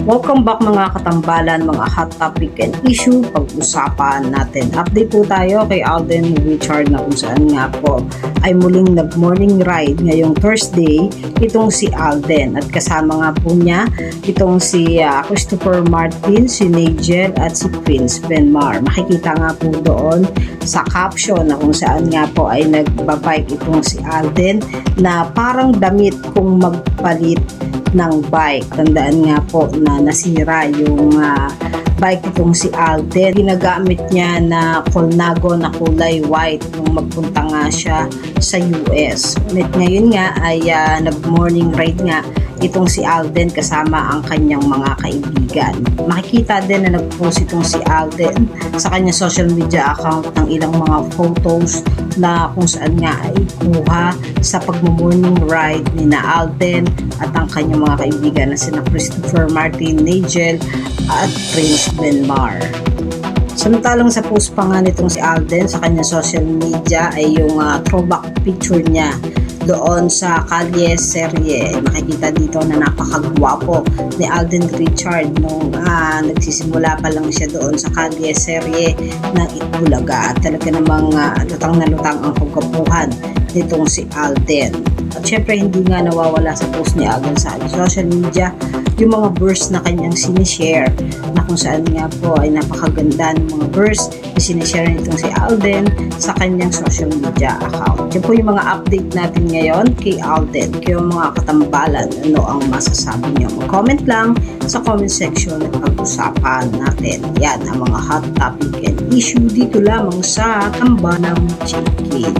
Welcome back mga katambalan, mga hot topic and issue pag-usapan natin. Update po tayo kay Alden Richard na kung saan nga po ay muling nag-morning ride ngayong Thursday itong si Alden at kasama nga po niya itong si Christopher Martin, si Nigel at si Prince Benmar. Makikita nga po doon sa caption na kung saan nga po ay nagbabike itong si Alden na parang damit kung magpalit ng bike. Tandaan nga po na nasira yung bike itong si Alden. Ginagamit niya na Colnago na kulay white nung magpunta nga siya sa US. At ngayon nga ay nag-morning ride nga itong si Alden kasama ang kanyang mga kaibigan. Makikita din na nag-post itong si Alden sa kanyang social media account ng ilang mga photos na kung saan nga ay kuha sa pag-morning ride ni na Alden at ang kanyang mga kaibigan na sina Christopher Martin, Nigel at Prince Benmar. Samantalang sa post pa nga nitong si Alden sa kanyang social media ay yung throwback picture niya doon sa Calle Serie. Makikita dito na napakagwapo ni Alden Richard nung nagsisimula pa lang siya doon sa Calle Serie ng Itbulaga at talaga namang lutang na lutang ang pagkapuhan nitong si Alden. At syempre hindi nga nawawala sa post ni Alden sa social media yung mga verse na kanyang sinishare na kung saan nga po ay napakaganda ng mga verse na sinishare nitong si Alden sa kanyang social media account. Yan po yung mga update natin ngayon kay Alden. Kaya mga katambalan, ano ang masasabi niyo? Mag-comment lang sa comment section at pag-usapan natin. Yan ang mga hot topic and issue dito lamang sa Tambanang Chicken.